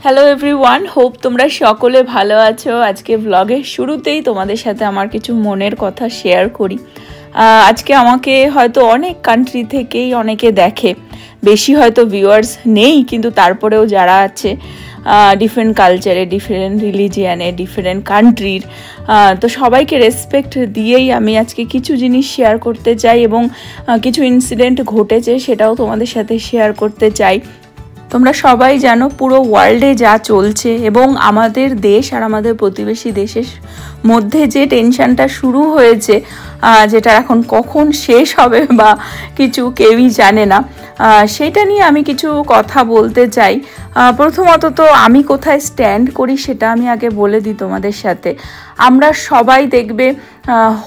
Hello everyone, hope তোমরা সকলে ভালো আছো। আজকে ব্লগের শুরুতেই তোমাদের সাথে আমার কিছু মনের কথা শেয়ার করি। আজকে আমাকে হয়তো অনেক কান্ট্রি থেকেই অনেকে দেখে, বেশি হয়তো ভিউয়ার্স নেই, কিন্তু তারপরেও যারা আছে ডিফারেন্ট কালচারে, ডিফারেন্ট রিলিজিয়ানে, ডিফারেন্ট কান্ট্রির, তো সবাইকে রেসপেক্ট দিয়েই আমি আজকে কিছু জিনিস শেয়ার করতে চাই এবং কিছু ইনসিডেন্ট ঘটেছে সেটাও তোমাদের সাথে শেয়ার করতে চাই। তোমরা সবাই জানো পুরো ওয়ার্ল্ডে যা চলছে এবং আমাদের দেশ আর আমাদের প্রতিবেশী দেশের মধ্যে যে টেনশনটা শুরু হয়েছে, যেটা এখন কখন শেষ হবে বা কিছু কেউই জানে না, সেটা নিয়ে আমি কিছু কথা বলতে চাই। প্রথমত তো আমি কোথায় স্ট্যান্ড করি সেটা আমি আগে বলে দিই তোমাদের সাথে। আমরা সবাই দেখবে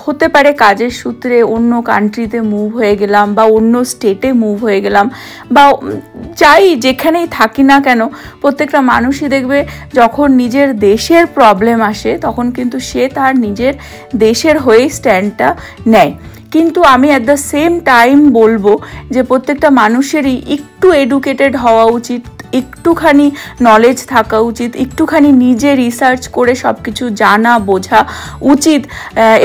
হতে পারে কাজের সূত্রে অন্য কান্ট্রিতে মুভ হয়ে গেলাম বা অন্য স্টেটে মুভ হয়ে গেলাম বা যাই যেখানেই থাকি না কেন, প্রত্যেকটা মানুষই দেখবে যখন নিজের দেশের প্রবলেম আসে তখন কিন্তু সে তার নিজের দেশের হয়েই স্ট্যান্ডটা নেয়। কিন্তু আমি অ্যাট দ্য সেম টাইম বলবো যে প্রত্যেকটা মানুষেরই একটু এডুকেটেড হওয়া উচিত, একটুখানি নলেজ থাকা উচিত, একটুখানি নিজে রিসার্চ করে সব কিছু জানা বোঝা উচিত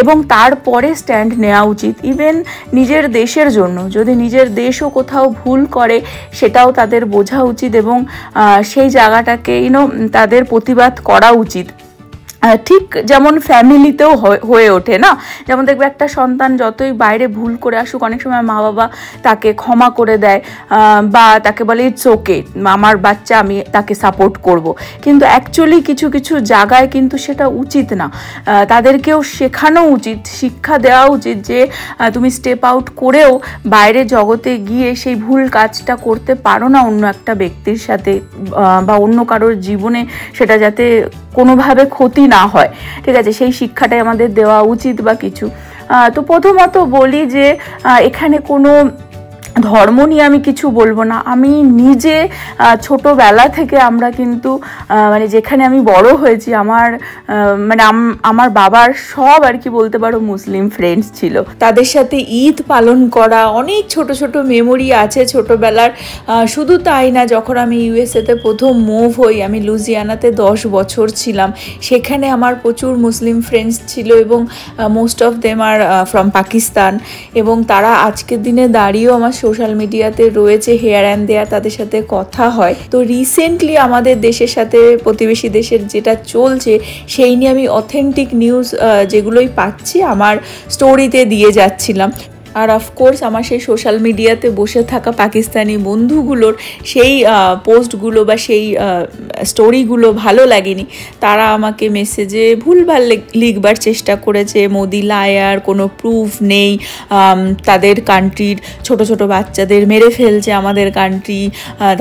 এবং তারপরে স্ট্যান্ড নেওয়া উচিত। ইভেন নিজের দেশের জন্য, যদি নিজের দেশও কোথাও ভুল করে সেটাও তাদের বোঝা উচিত এবং সেই জায়গাটাকে তাদের প্রতিবাদ করা উচিত। ঠিক যেমন ফ্যামিলিতেও হয়ে ওঠে না, যেমন দেখবে একটা সন্তান যতই বাইরে ভুল করে আসুক, অনেক সময় মা বাবা তাকে ক্ষমা করে দেয় বা তাকে বলে ইটস ওকে, আমার বাচ্চা, আমি তাকে সাপোর্ট করব। কিন্তু অ্যাকচুয়ালি কিছু কিছু জায়গায় কিন্তু সেটা উচিত না। তাদেরকেও শেখানো উচিত, শিক্ষা দেওয়া উচিত যে তুমি স্টেপ আউট করেও বাইরে জগতে গিয়ে সেই ভুল কাজটা করতে পারো না অন্য একটা ব্যক্তির সাথে বা অন্য কারোর জীবনে সেটা যাতে কোনোভাবে ক্ষতি না হয়, ঠিক আছে, সেই শিক্ষাটাই আমাদের দেওয়া উচিত বা কিছু। তো প্রথমত বলি যে এখানে কোনো ধর্ম নিয়ে আমি কিছু বলবো না। আমি নিজে ছোটোবেলা থেকে আমরা কিন্তু মানে যেখানে আমি বড় হয়েছি, আমার বাবার সব আর কি বলতে পারো মুসলিম ফ্রেন্ডস ছিল, তাদের সাথে ঈদ পালন করা, অনেক ছোট ছোট মেমোরি আছে ছোটোবেলার। শুধু তাই না, যখন আমি ইউএসএতে প্রথম মুভ হই, আমি লুজিয়ানাতে 10 বছর ছিলাম, সেখানে আমার প্রচুর মুসলিম ফ্রেন্ডস ছিল এবং most of them are from Pakistan, এবং তারা আজকের দিনে দাঁড়িয়েও আমার সোশ্যাল মিডিয়াতে রয়েছে, হেয়ার অ্যান্ড দেয়ার, তাদের সাথে কথা হয়। তো রিসেন্টলি আমাদের দেশের সাথে প্রতিবেশী দেশের যেটা চলছে সেই নিয়ে আমি অথেন্টিক নিউজ যেগুলোই পাচ্ছি আমার স্টোরিতে দিয়ে যাচ্ছিলাম। আর অফকোর্স আমার সেই সোশ্যাল মিডিয়াতে বসে থাকা পাকিস্তানি বন্ধুগুলোর সেই পোস্টগুলো বা সেই স্টোরিগুলো ভালো লাগেনি, তারা আমাকে মেসেজে ভুলভাল লিখবার চেষ্টা করেছে, মোদি লায়ার, কোনো প্রুফ নেই, তাদের কান্ট্রির ছোট ছোট বাচ্চাদের মেরে ফেলছে আমাদের কান্ট্রি,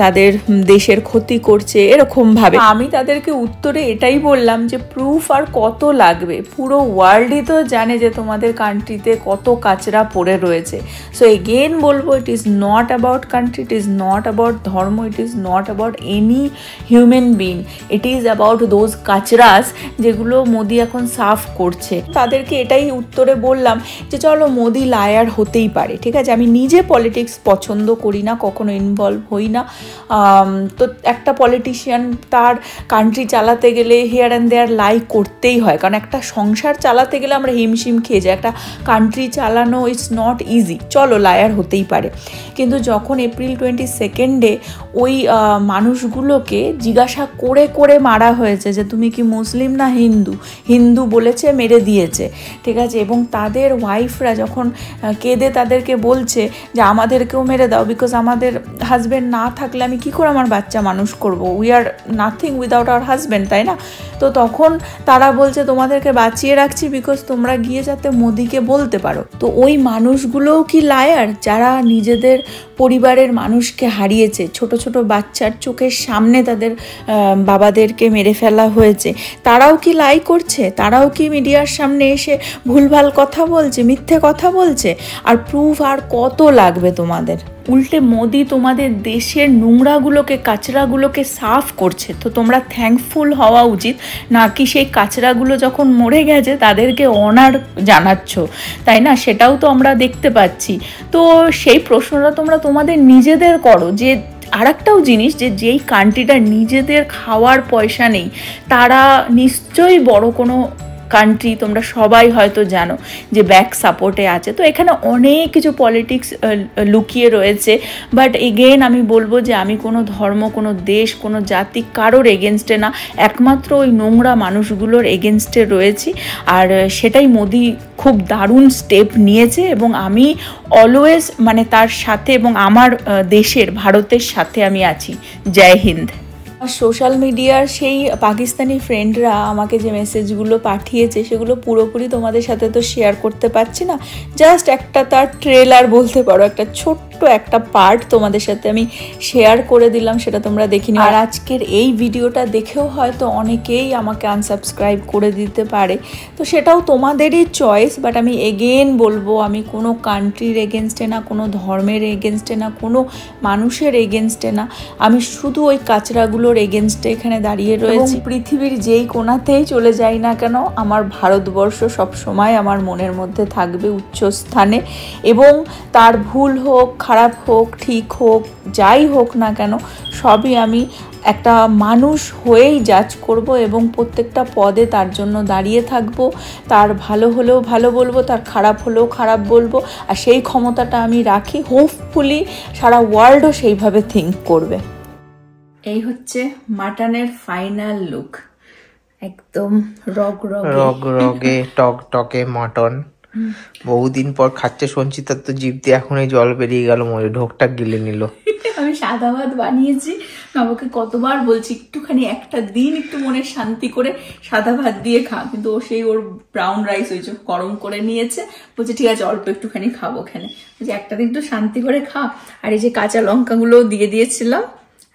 তাদের দেশের ক্ষতি করছে, এরকমভাবে। আমি তাদেরকে উত্তরে এটাই বললাম যে প্রুফ আর কত লাগবে, পুরো ওয়ার্ল্ডই তো জানে যে তোমাদের কান্ট্রিতে কত কাচরা পড়ে রয়েছে। সো এগেন বলবো, it is not about country, it is not about ধর্ম, it is not about any human being, it is about those কাচরাস যেগুলো মোদি এখন সাফ করছে। তাদেরকে এটাই উত্তরে বললাম যে চলো, মোদি লায়ার হতেই পারে, ঠিক আছে, আমি নিজে পলিটিক্স পছন্দ করি না, কখনো ইনভলভ হই না। তো একটা পলিটিশিয়ান তার কান্ট্রি চালাতে গেলে হেয়ার অ্যান্ড দেয়ার লাই করতেই হয়, কারণ একটা সংসার চালাতে গেলে আমরা হিমশিম খেয়ে যাই, একটা কান্ট্রি চালানো ইটস নট ইজি। চলো, লায়ার হতেই পারে। কিন্তু যখন এপ্রিল 22 ওই মানুষগুলোকে জিজ্ঞাসা করে করে মারা হয়েছে যে তুমি কি মুসলিম না হিন্দু, হিন্দু বলেছে, মেরে দিয়েছে, ঠিক আছে, এবং তাদের ওয়াইফরা যখন কেঁদে তাদেরকে বলছে যে আমাদেরকেও মেরে দাও, বিকজ আমাদের হাজব্যান্ড না থাকলে আমি কী করে আমার বাচ্চা মানুষ করব, we are nothing without hour husband, তাই না? তো তখন তারা বলছে তোমাদেরকে বাঁচিয়ে রাখছি বিকজ তোমরা গিয়ে যাতে মোদিকে বলতে পারো। তো ওই মানুষগুলোও কি লায়ার, যারা নিজেদের পরিবারের মানুষকে হারিয়েছে, ছোট ছোট বাচ্চার চোখের সামনে তাদের বাবাদেরকে মেরে ফেলা হয়েছে, তারাও কি লাই করছে? তারাও কি মিডিয়ার সামনে এসে ভুলভাল কথা বলছে, মিথ্যে কথা বলছে? আর প্রুফ আর কত লাগবে তোমাদের? উল্টে মোদি তোমাদের দেশের নোংরাগুলোকে, কাচরাগুলোকে সাফ করছে, তো তোমরা থ্যাঙ্কফুল হওয়া উচিত, নাকি সেই কাচরাগুলো যখন মরে গেছে তাদেরকে অনার জানাচ্ছ, তাই না? সেটাও তো আমরা দেখতে পাচ্ছি। তো সেই প্রশ্নটা তোমরা তোমাদের নিজেদের করো যে আর একটাও জিনিস যে যেই কান্ট্রিটা নিজেদের খাওয়ার পয়সা নেই তারা নিশ্চয়ই বড় কোনো কান্ট্রি, তোমরা সবাই হয়তো জানো যে ব্যাক সাপোর্টে আছে। তো এখানে অনেক কিছু পলিটিক্স লুকিয়ে রয়েছে। বাট এগেন আমি বলবো যে আমি কোনো ধর্ম, কোনো দেশ, কোনো জাতি কারোর এগেনস্টে না, একমাত্র ওই নোংরা মানুষগুলোর এগেনস্টে রয়েছি। আর সেটাই মোদি খুব দারুণ স্টেপ নিয়েছে এবং আমি অলওয়েজ মানে তার সাথে এবং আমার দেশের ভারতের সাথে আমি আছি। জয় হিন্দ। সোশ্যাল মিডিয়ার সেই পাকিস্তানি ফ্রেন্ডরা আমাকে যে মেসেজগুলো পাঠিয়েছে সেগুলো পুরোপুরি তোমাদের সাথে তো শেয়ার করতে পারছি না, জাস্ট একটা তার ট্রেলার বলতে পারো, একটা ছোট্ট একটা পার্ট তোমাদের সাথে আমি শেয়ার করে দিলাম, সেটা তোমরা দেখিনি। আর আজকের এই ভিডিওটা দেখেও হয়তো অনেকেই আমাকে আনসাবস্ক্রাইব করে দিতে পারে, তো সেটাও তোমাদেরই চয়েস। বাট আমি এগেন বলবো আমি কোনো কান্ট্রির এগেনস্টে না, কোনো ধর্মের এগেনস্টে না, কোনো মানুষের এগেনস্টে না, আমি শুধু ওই কাচরাগুলোর এগেনস্টে এখানে দাঁড়িয়ে রয়েছি। পৃথিবীর যেই কোণাতেই চলে যাই না কেন আমার ভারতবর্ষ সবসময় আমার মনের মধ্যে থাকবে উচ্চ স্থানে, এবং তার ভুল হোক, খারাপ হোক, ঠিক হোক, যাই হোক না কেন সবই আমি একটা মানুষ হয়েই জাজ করব এবং প্রত্যেকটা পদে তার জন্য দাঁড়িয়ে থাকব। তার ভালো হলেও ভালো বলবো, তার খারাপ হলেও খারাপ বলবো, আর সেই ক্ষমতাটা আমি রাখি। হোপফুলি সারা ওয়ার্ল্ডও সেইভাবে থিঙ্ক করবে। এই হচ্ছে মাটনের ফাইনাল লুক, একদম রগে টকটকে মাটন। বহুদিন পর খাচ্ছে সঞ্চিতার তো জিভ দিয়ে এখনই জল বেরিয়ে গেল, মনে ঢোকটা গিলে নিল। আমি সাদা ভাত বানিয়েছি, বাবাকে কতবার বলছি একটুখানি একটা দিন একটু মনে শান্তি করে সাদা ভাত দিয়ে খা, কিন্তু ও সেই ওর ব্রাউন রাইস ওই যে গরম করে নিয়েছে, বলছে ঠিক আছে অল্প একটুখানি খাবো ওখানে, বলছে একটা দিন একটু শান্তি করে খা। আর এই যে কাঁচা লঙ্কাগুলো দিয়ে দিয়েছিলাম,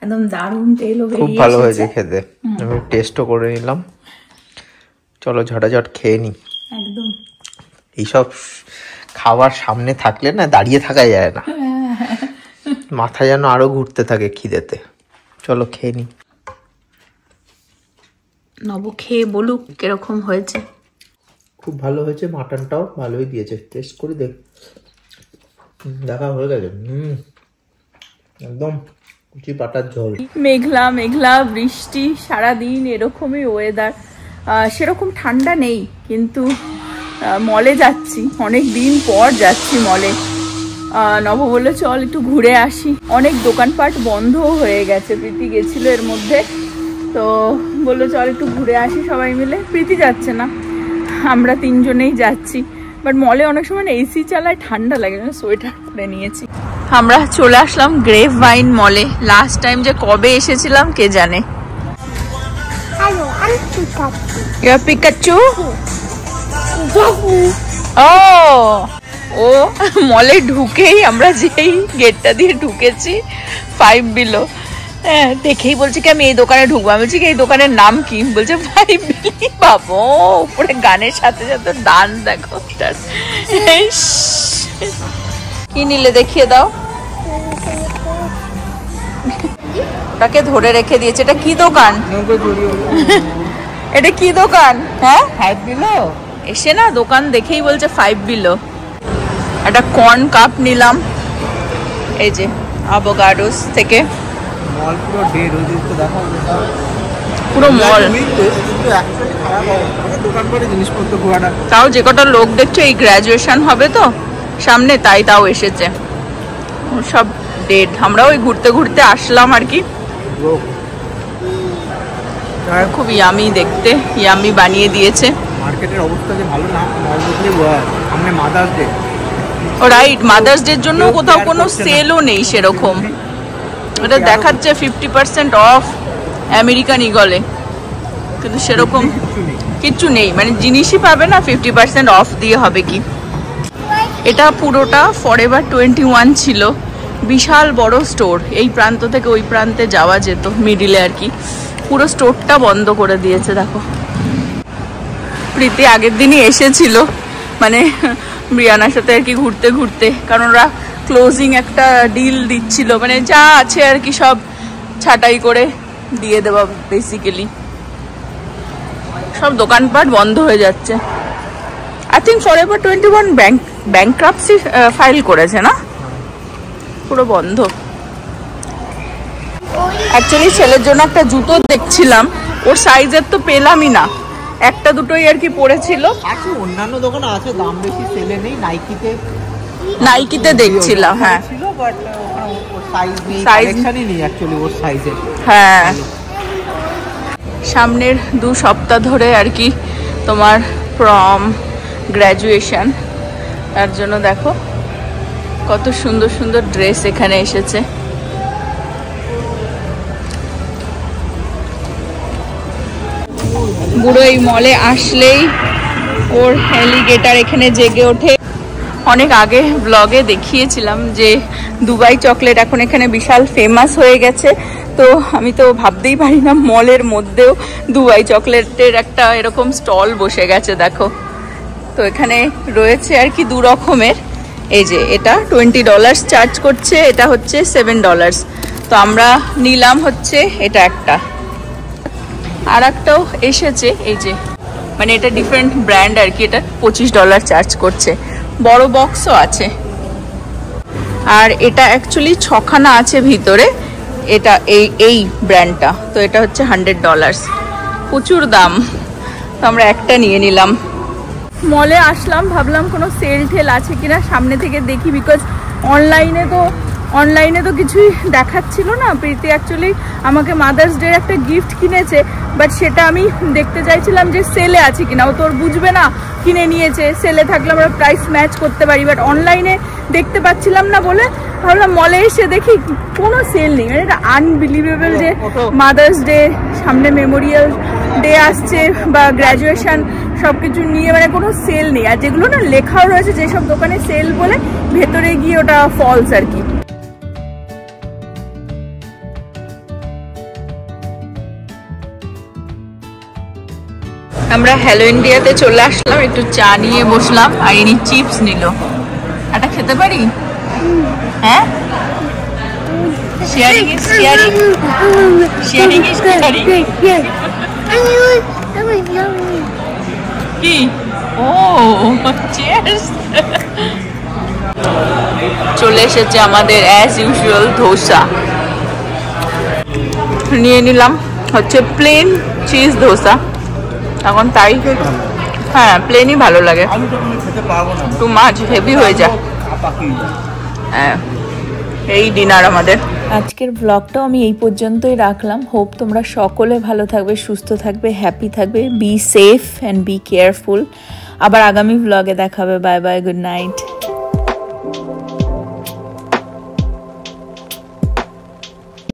একদম দারুণ তেলও বেরিয়ে খুব ভালো হয়েছে খেতে, আমি টেস্টও করে নিলাম। চলো ঝটাঝট খেয়ে নি। একদম এইসব খাবার সামনে থাকলে না দাঁড়িয়ে থাকা যায় না, মাথা যেন আরো ঘুরতে থাকে খিদেতে। চলো খেয়ে নি। নব খেয়ে বলুক কিরকম হয়েছে। খুব ভালো হয়েছে, মাটনটাও ভালোই দিয়েছে, টেস্ট করে দেখা হয়ে গেছে। একদম কুচি পাটার ঝোল। মেঘলা মেঘলা বৃষ্টি সারাদিন এরকমই ওয়েদার, সেরকম ঠান্ডা নেই, কিন্তু মলে যাচ্ছি, অনেক দিন পর যাচ্ছি মলে। নব বললো চল একটু ঘুরে আসি, অনেক দোকানপাট বন্ধও হয়ে গেছে, প্রীতি গেছিল এর মধ্যে, তো বললো চল একটু ঘুরে আসি সবাই মিলে। প্রীতি যাচ্ছে না, আমরা তিনজনেই যাচ্ছি। বাট মলে অনেক সময় এসি চালায়, ঠান্ডা লাগে, সোয়েটার পরে নিয়েছি। আমরা চলে আসলাম গ্রেপ ভাইন মলে। লাস্ট টাইম যে কবে এসেছিলাম কে জানে। পিকাচু ও মলে ঢুকেই আমরা যেই গেটটা দিয়ে ঢুকেছি 5 বিলো, হ্যাঁ দেখেই বলছি কি আমি এই দোকানে ঢুকবো। আমি বলছি কি এই দোকানের নাম কি, বলছে 5 বিলি। বাবু উপরে গানের সাথে সাথে ডান্স দেখো। কি নিলে দেখিয়ে দাও। ওটাকে ধরে রেখে দিয়েছে। এটা কি দোকান? এটা কি দোকান? হ্যাঁ 5 বিলো। এসে না দোকান দেখেই বলছে 5 বিলো। একটা কর্ন কাপ নিলাম, এই যে অ্যাভোকাডোস থেকে। মল পুরো ডেড হয়ে যেত, দেখো পুরো মল। দোকানপাটে জিনিসপত্র ঘোরাটা, তাও যে কটা লোক দেখছো এই গ্রাজুয়েশন হবে তো সামনে, তাও এসেছে, সব ডেড। আমরা ওই ঘুরতে ঘুরতে আসলাম আর কি। খুব ইয়ামি দেখতে, ইয়ামি বানিয়ে দিয়েছে। মার্কেটের অবস্থা যে ভালো না, সামনে মাদার্স ডে। ও রাইট, মাদার্স ডের জন্য কোথাও কোনো সেলও নেই সেরকম। এটা দেখাচ্ছে 50% অফ আমেরিকান ইগলে, কিন্তু সেরকম কিচ্ছু নেই, মানে জিনিসই পাবে না 50% অফ দিয়ে হবে কি। এটা পুরোটা ফরএভার 21 ছিল, বিশাল বড় স্টোর, এই প্রান্ত থেকে ওই প্রান্তে যাওয়া যেত মিডিলে আর কি। পুরো স্টোরটা বন্ধ করে দিয়েছে দেখো। প্রীতি আগের দিনই এসেছিল, মানে ব্রিয়ানার সাথে আর কি ঘুরতে ঘুরতে, কারণ ওরা ক্লোজিং একটা ডিল দিচ্ছিল, মানে যা আছে আর কি সব ছাঁটাই করে দিয়ে দেওয়া বেসিক্যালি। সব দোকানপাট বন্ধ হয়ে যাচ্ছে। I think forever 21 bankruptcy file করেছে না, পুরো বন্ধ। অ্যাকচুয়ালি ছেলের জন্য একটা জুতো দেখছিলাম, ওর সাইজের তো পেলামই না, একটা দুটোই আর কি পড়েছিল। আছে অন্যান্য দোকানে আছে, দাম বেশি, সেলে নেই। নাইকিতে দেখছিলাম, হ্যাঁ ছিল, বাট ওর সাইজ নেই, সাইজ কালেকশনই নেই অ্যাকচুয়ালি ওর সাইজের। হ্যাঁ, সামনের 2 সপ্তাহ ধরে আর কি তোমার প্রম, গ্র্যাজুয়েশন, তার জন্য দেখো কত সুন্দর সুন্দর ড্রেস এখানে এসেছে। বুড়ো এই মলে আসলেই ওর অ্যালিগেটর এখানে জেগে ওঠে। অনেক আগে ব্লগে দেখিয়েছিলাম যে দুবাই চকলেট এখন এখানে বিশাল ফেমাস হয়ে গেছে। তো আমি তো ভাবতেই পারি না মলের মধ্যেও দুবাই চকলেটের একটা এরকম স্টল বসে গেছে দেখো। তো এখানে রয়েছে আর কি 2 রকমের, এই যে এটা $20 চার্জ করছে, এটা হচ্ছে $7। তো আমরা নিলাম হচ্ছে এটা একটা, আর একটাও এসেছে এই যে, মানে এটা ডিফারেন্ট ব্র্যান্ড আর কি, এটা $25 চার্জ করছে, বড় বক্সও আছে। আর এটা অ্যাকচুয়ালি 6খানা আছে ভিতরে, এটা এই ব্র্যান্ডটা, তো এটা হচ্ছে $100, প্রচুর দাম। তো আমরা একটা নিয়ে নিলাম। মলে আসলাম, ভাবলাম কোনো সেল ঠেল আছে কিনা সামনে থেকে দেখি, বিকজ অনলাইনে তো কিছুই দেখাচ্ছিল না। প্রীতি অ্যাকচুয়ালি আমাকে মাদার্স ডে একটা গিফট কিনেছে, বাট সেটা আমি দেখতে চাইছিলাম যে সেলে আছে কিনা। ও তোর বুঝবে না, কিনে নিয়েছে, সেলে থাকলে আমরা প্রাইস ম্যাচ করতে পারি, বাট অনলাইনে দেখতে পাচ্ছিলাম না বলে ভাবলাম মলে এসে দেখি কোনো সেল নেই। মানে এটা আনবিলিভেবল যে মাদার্স ডে সামনে, মেমোরিয়াল ডে আসছে বা গ্র্যাজুয়েশন, সব কিছু নিয়ে মানে কোনো সেল নেই। আর যেগুলো না লেখাও রয়েছে যেসব দোকানে সেল বলে, ভেতরে গিয়ে ওটা ফলস আর কি। আমরা হ্যালো ইন্ডিয়াতে চলে আসলাম, একটু চা নিয়ে বসলাম, আর ইনি চিপস নিল। এটা খেতে পারি? হ্যাঁ, sharing is sharing, sharing is sharing. কি? ও চিয়ার্স। চলে এসেছে আমাদের অ্যাজ ইউজুয়াল ধোসা, নিয়ে নিলাম হচ্ছে প্লেন চিজ ধোসা। এখন তাই, হ্যাঁ প্লেনই ভালো লাগে, একটু মাছ হেভি হয়ে যায়। হ্যাঁ, এই ডিনার আমাদের। আজকের ব্লগটাও আমি এই পর্যন্তই রাখলাম। হোপ তোমরা সকলে ভালো থাকবে, সুস্থ থাকবে, হ্যাপি থাকবে। Be safe and be careful. আবার আগামী ব্লগে দেখাবে। Bye bye, good night.